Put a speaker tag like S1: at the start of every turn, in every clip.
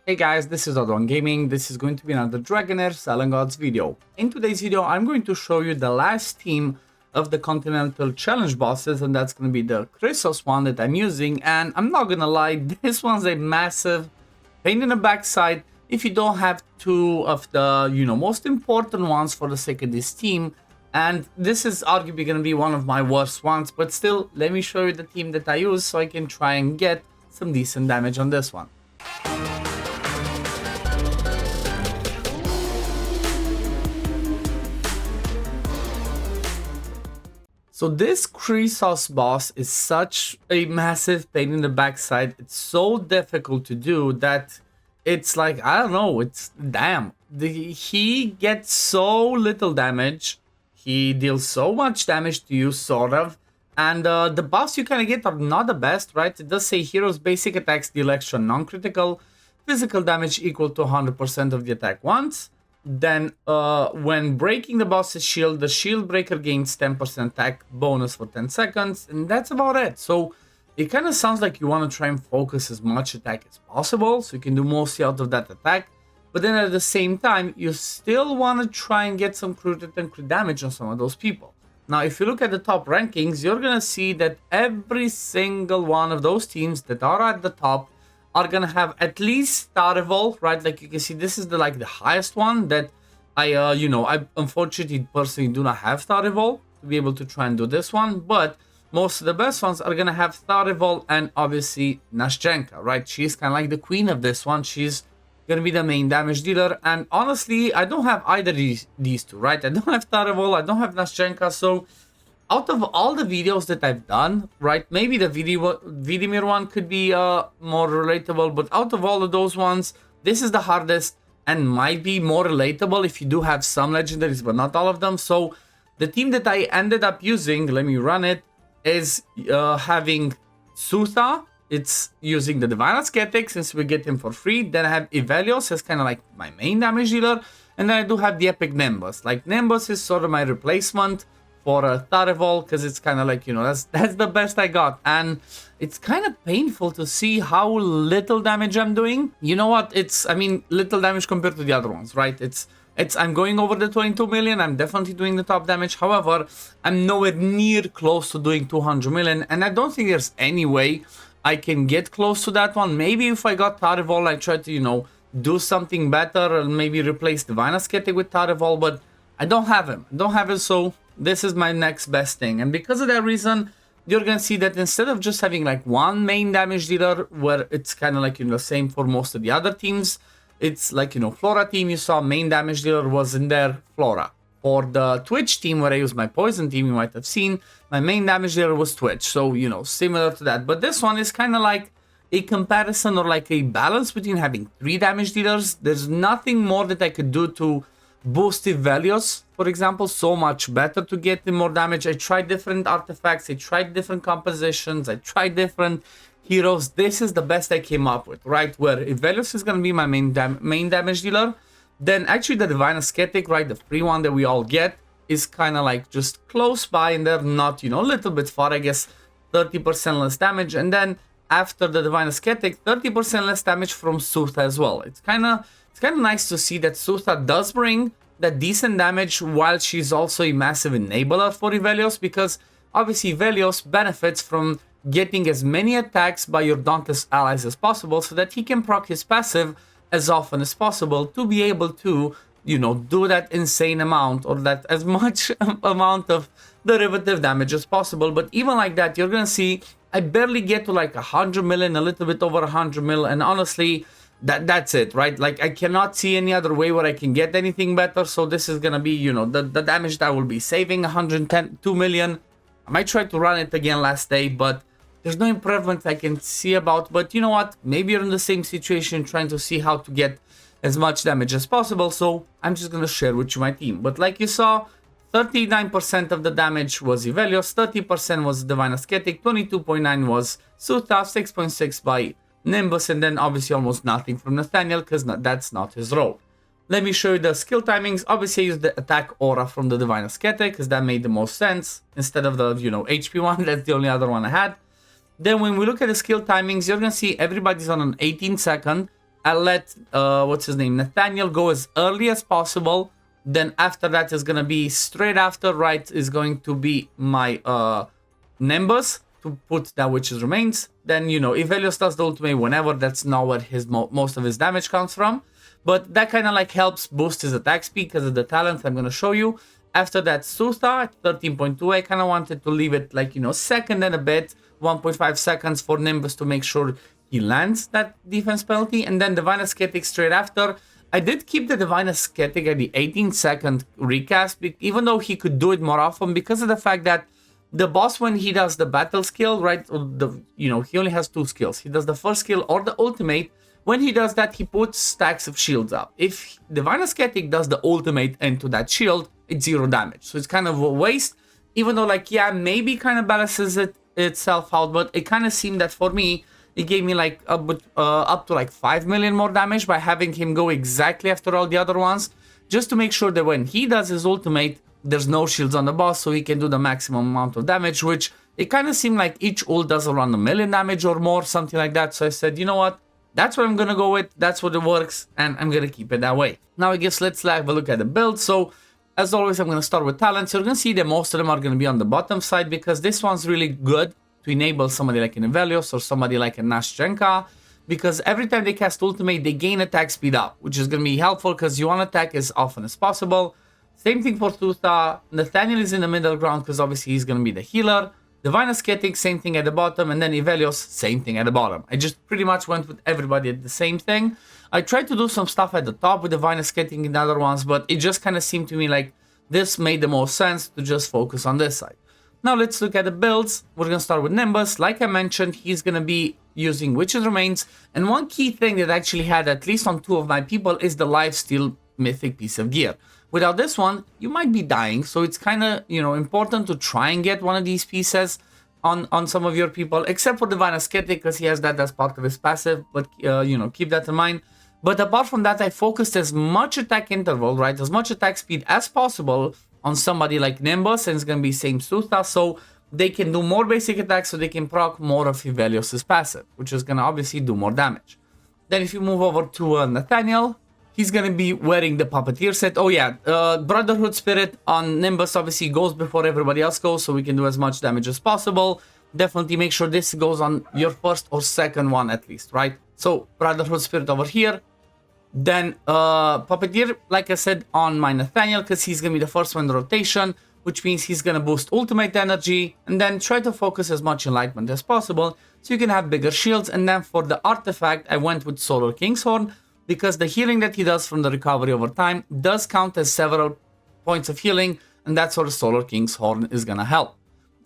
S1: Hey guys, this is OddOneGaming. This is going to be another Dragonheir Selling Gods video. In today's video, I'm going to show you the last team of the Continental Challenge bosses, and that's going to be the Khryssos one that I'm using. And I'm not gonna lie, this one's a massive pain in the backside if you don't have two of the, most important ones for the sake of this team. And this is arguably going to be one of my worst ones, but still, let me show you the team that I use so I can try and get some decent damage on this one. So this Khryssos boss is such a massive pain in the backside. It's so difficult to do that it's like, I don't know, it's damn. He gets so little damage. He deals so much damage to you, sort of. And the buffs you kind of get are not the best, right? It does say heroes' basic attacks deal extra non-critical. Physical damage equal to 100% of the attack once. Then when breaking the boss's shield, the shield breaker gains 10% attack bonus for 10 seconds. And that's about it. So it kind of sounds like you want to try and focus as much attack as possible, so you can do mostly out of that attack. But then at the same time, you still want to try and get some crit and crit damage on some of those people. Now, if you look at the top rankings, you're going to see that every single one of those teams that are at the top are going to have at least Star Evolve, right? Like you can see, this is the highest one that I unfortunately personally do not have Star Evolve to be able to try and do this one. But most of the best ones are going to have Star Evolve and obviously Nashchenka, right? She's kind of like the queen of this one. She's going to be the main damage dealer. And honestly, I don't have either these two, right? I don't have Star Evolve, I don't have Nashchenka. So out of all the videos that I've done, right, maybe the Vidimir one could be more relatable, but out of all of those ones, this is the hardest and might be more relatable if you do have some legendaries, but not all of them. So the team that I ended up using, let me run it, is having Sutha. It's using the Divine Ascetic since we get him for free. Then I have Ivelios as kind of like my main damage dealer. And then I do have the Epic Nimbus. Like Nimbus is sort of my replacement for Tarevol, because it's kind of like, that's the best I got. And it's kind of painful to see how little damage I'm doing. You know what? Little damage compared to the other ones, right? I'm going over the 22 million. I'm definitely doing the top damage. However, I'm nowhere near close to doing 200 million. And I don't think there's any way I can get close to that one. Maybe if I got Tarevol, I try to, do something better and maybe replace Divine Ascetic with Tarevol, but I don't have him. So this is my next best thing. And because of that reason, you're gonna see that instead of just having like one main damage dealer, where it's kind of like, the same for most of the other teams, it's like, Flora team, you saw main damage dealer was in there, Flora. For the Twitch team, where I use my Poison team, you might have seen, my main damage dealer was Twitch. So, similar to that. But this one is kind of like a comparison or like a balance between having 3 damage dealers. There's nothing more that I could do to boost Ivelios, for example, so much better to get him more damage. I tried different artifacts, I tried different compositions, I tried different heroes. This is the best I came up with, right? Where Ivelios is going to be my main damage dealer. Then actually the Divine Ascetic, right, the free one that we all get, is kind of like just close by, and they're not, a little bit far, I guess, 30% less damage. And then after the Divine Ascetic, 30% less damage from Sutha as well. It's kind of nice to see that Sutha does bring that decent damage while she's also a massive enabler for Ivelios, because obviously Ivelios benefits from getting as many attacks by your Dauntless allies as possible so that he can proc his passive as often as possible to be able to, do that insane amount or that as much amount of derivative damage as possible. But even like that, you're gonna see I barely get to like 100 million, a little bit over 100 mil, and honestly, that's it, right? Like I cannot see any other way where I can get anything better. So this is gonna be, the damage that I will be saving, 102 million. I might try to run it again last day, but there's no improvement I can see about. But you know what? Maybe you're in the same situation trying to see how to get as much damage as possible. So I'm just gonna share with you my team. But like you saw, 39% of the damage was Ivelios, 30% was Divine Ascetic, 22.9 was Sutha, 6.6 by Nimbus, and then obviously almost nothing from Nathaniel, because that's not his role. Let me show you the skill timings. Obviously I used the attack aura from the Divine Ascetic, because that made the most sense, instead of the, HP one. That's the only other one I had. Then when we look at the skill timings, you're gonna see everybody's on an 18 second. I'll let, what's his name, Nathaniel go as early as possible. Then after that is going to be straight after, right, is going to be my Nimbus to put that Witch's Remains. Then, you know, if Helios does the ultimate whenever, that's not where his most of his damage comes from. But that kind of like helps boost his attack speed because of the talent I'm going to show you. After that, Sutha at 13.2, I kind of wanted to leave it like, you know, second and a bit, 1.5 seconds for Nimbus to make sure he lands that defense penalty. And then Divine Ascetic straight after. I did keep the Divine Ascetic at the 18-second recast, even though he could do it more often because of the fact that the boss, when he does the battle skill, right, you know, he only has 2 skills. He does the first skill or the ultimate. When he does that, he puts stacks of shields up. If Divine Ascetic does the ultimate into that shield, it's 0 damage. So it's kind of a waste, even though, like, yeah, maybe kind of balances itself out, but it kind of seemed that for me, it gave me like up to like 5 million more damage by having him go exactly after all the other ones, just to make sure that when he does his ultimate, there's no shields on the boss, so he can do the maximum amount of damage, which it kind of seemed like each ult does around 1 million damage or more, something like that. So I said, you know what, that's what I'm gonna go with, that's what it works, and I'm gonna keep it that way. Now I guess let's have a look at the build. So as always, I'm gonna start with talents. You're gonna see that most of them are gonna be on the bottom side because this one's really good to enable somebody like an Evelios or somebody like a Nashchenka, because every time they cast ultimate, they gain attack speed up, which is going to be helpful because you want to attack as often as possible. Same thing for Sutha. Nathaniel is in the middle ground because obviously he's going to be the healer. Divine Ascetic, same thing at the bottom, and then Evelios, same thing at the bottom. I just pretty much went with everybody at the same thing. I tried to do some stuff at the top with Divine Ascetic and the other ones, but it just kind of seemed to me like this made the most sense to just focus on this side. Now let's look at the builds. We're going to start with Nimbus. Like I mentioned, he's going to be using Witch's Remains. And one key thing that I actually had, at least on 2 of my people, is the Lifesteal mythic piece of gear. Without this one, you might be dying. So it's kind of, you know, important to try and get one of these pieces on some of your people, except for Divine Ascetic because he has that as part of his passive. But, you know, keep that in mind. But apart from that, I focused as much attack interval, right, as much attack speed as possible on somebody like Nimbus, and it's going to be same Sutha, so they can do more basic attacks, so they can proc more of Evelios' passive, which is going to obviously do more damage. Then if you move over to Nathaniel, he's going to be wearing the Puppeteer set. Oh yeah, Brotherhood Spirit on Nimbus obviously goes before everybody else goes, so we can do as much damage as possible. Definitely make sure this goes on your first or second one at least, right? So Brotherhood Spirit over here. Then Puppeteer, like I said, on my Nathaniel, because he's going to be the first one in the rotation, which means he's going to boost ultimate energy, and then try to focus as much enlightenment as possible, so you can have bigger shields. And then for the artifact, I went with Solar King's Horn, because the healing that he does from the recovery over time does count as several points of healing, and that's where the Solar King's Horn is going to help.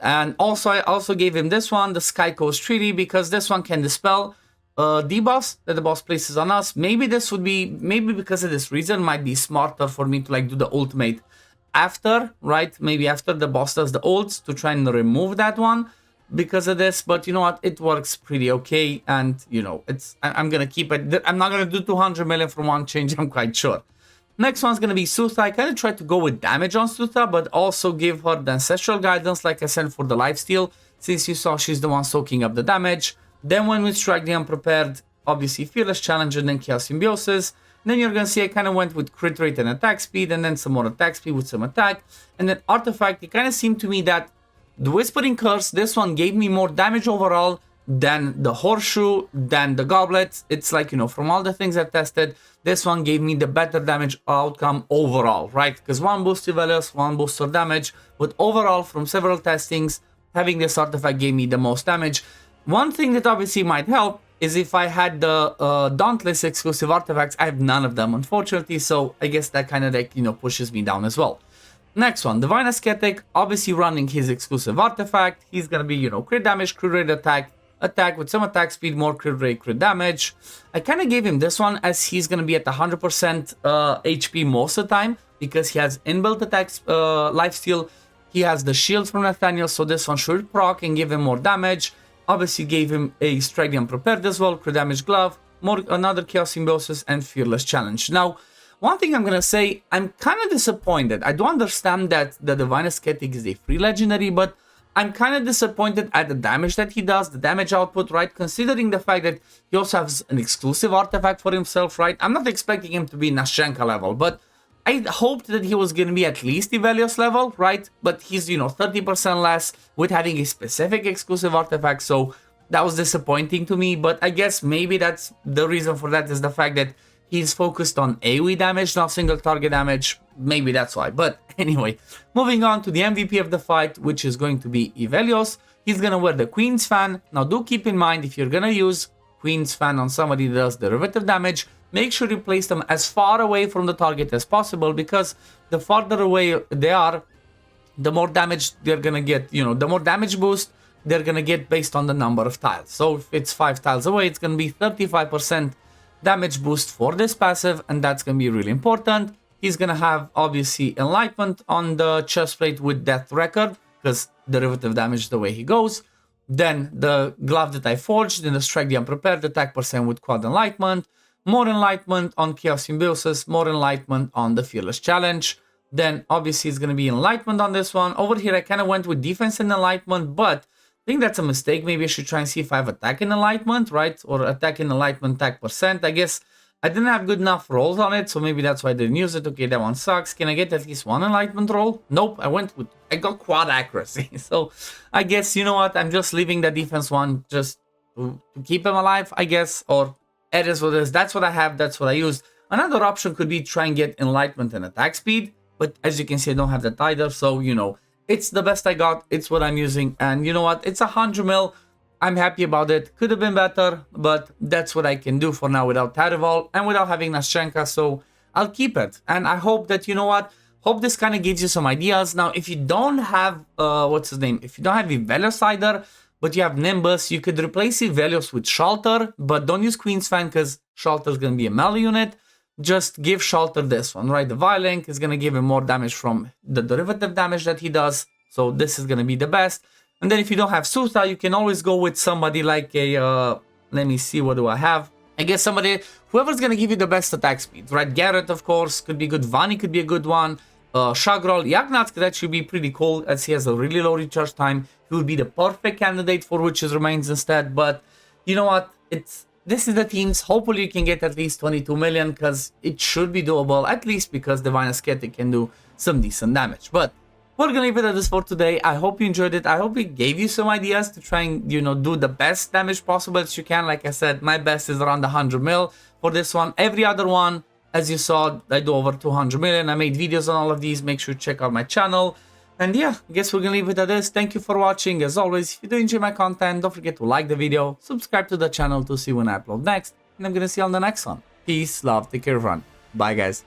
S1: And also, I also gave him this one, the Sky Coast Treaty, because this one can dispel debuffs that the boss places on us. Maybe this would be, maybe because of this reason, might be smarter for me to like do the ultimate after, right? Maybe after the boss does the ults to try and remove that one because of this. But you know what? It works pretty okay. And you know, I'm going to keep it. I'm not going to do 200 million for one change, I'm quite sure. Next one's going to be Sutha. I kind of tried to go with damage on Sutha, but also give her the Ancestral Guidance, like I said, for the lifesteal, since you saw she's the one soaking up the damage. Then when we strike the Unprepared, obviously Fearless Challenge and then Chaos Symbiosis. Then you're going to see I kind of went with crit rate and attack speed, and then some more attack speed with some attack. And then Artifact, it kind of seemed to me that the Whispering Curse, this one gave me more damage overall than the Horseshoe, than the Goblet. It's like, you know, from all the things I tested, this one gave me the better damage outcome overall, right? Because one boosts Evelios, one boosts her damage. But overall, from several testings, having this Artifact gave me the most damage. One thing that obviously might help is if I had the Dauntless exclusive artifacts. I have none of them, unfortunately, so I guess that kind of like, you know, pushes me down as well. Next one, Divine Ascetic, obviously running his exclusive artifact. He's gonna be, you know, crit damage, crit rate, attack with some attack speed, more crit rate, crit damage. I kind of gave him this one as he's gonna be at 100% HP most of the time because he has inbuilt attacks, lifesteal. He has the shields from Nathaniel, so this one should proc and give him more damage. Obviously gave him a Strike the Unprepared as well, crit damage glove, another Chaos Symbiosis, and Fearless Challenge. Now, one thing I'm gonna say, I'm kind of disappointed. I do understand that the Divine Ascetic is a free legendary, but I'm kind of disappointed at the damage that he does, the damage output, right? Considering the fact that he also has an exclusive artifact for himself, right? I'm not expecting him to be Nashenka level, but I hoped that he was going to be at least Ivelios level, right? But he's, 30% less with having a specific exclusive artifact, so that was disappointing to me. But I guess maybe that's the reason for that is the fact that he's focused on AoE damage, not single target damage. Maybe that's why. But anyway, moving on to the MVP of the fight, which is going to be Ivelios. He's going to wear the Queen's Fan. Now do keep in mind, if you're going to use Queen's Fan on somebody that does derivative damage, make sure you place them as far away from the target as possible, because the farther away they are, the more damage they're going to get, the more damage boost they're going to get based on the number of tiles. So if it's 5 tiles away, it's going to be 35% damage boost for this passive, and that's going to be really important. He's going to have, obviously, Enlightenment on the chest plate with Death Record, because derivative damage the way he goes. Then the Glove that I forged, then the Strike the Unprepared, attack percent with Quad Enlightenment, more Enlightenment on Chaos Symbiosis, more Enlightenment on the Fearless Challenge. Then, obviously, it's going to be Enlightenment on this one. Over here, I kind of went with Defense and Enlightenment, but I think that's a mistake. Maybe I should try and see if I have Attack and Enlightenment, right? Or Attack and Enlightenment, attack percent. I guess I didn't have good enough rolls on it, so maybe that's why I didn't use it. Okay, that one sucks. Can I get at least one Enlightenment roll? Nope, I got quad accuracy. So I guess, you know what? I'm just leaving the defense one just to keep him alive, I guess. Or it is what it is. That's what I have. That's what I used. Another option could be try and get Enlightenment and attack speed. But as you can see, I don't have that either. So, it's the best I got. It's what I'm using. And you know what? It's 100 mil. I'm happy about it. Could have been better, but that's what I can do for now without Tarival and without having Nashenka. So I'll keep it. And I hope that, hope this kind of gives you some ideas. Now, if you don't have, If you don't have Ivelios either, but you have Nimbus, you could replace Ivelios with Shelter, but don't use Queen's Fan because Shelter is going to be a melee unit. Just give Shelter this one, right? The Violink is going to give him more damage from the derivative damage that he does. So this is going to be the best. And then if you don't have Suta, you can always go with somebody like a, let me see, what do I have? I guess whoever's going to give you the best attack speed, right? Garrett, of course, could be good. Vani could be a good one. Shagrol, Yagnats could actually be pretty cool as he has a really low recharge time. He would be the perfect candidate for Witch's Remains instead. But you know what? This is the teams. Hopefully you can get at least 22 million because it should be doable, at least because Divine Ascetic can do some decent damage. But we're gonna leave it at this for today. I hope you enjoyed it. I hope it gave you some ideas to try and, do the best damage possible as you can. Like I said, my best is around 100 mil for this one. Every other one, as you saw, I do over 200 million. I made videos on all of these. Make sure to check out my channel. And yeah, I guess we're gonna leave it at this. Thank you for watching. As always, if you do enjoy my content, don't forget to like the video, subscribe to the channel to see when I upload next, and I'm gonna see you on the next one. Peace, love, take care everyone. Bye guys.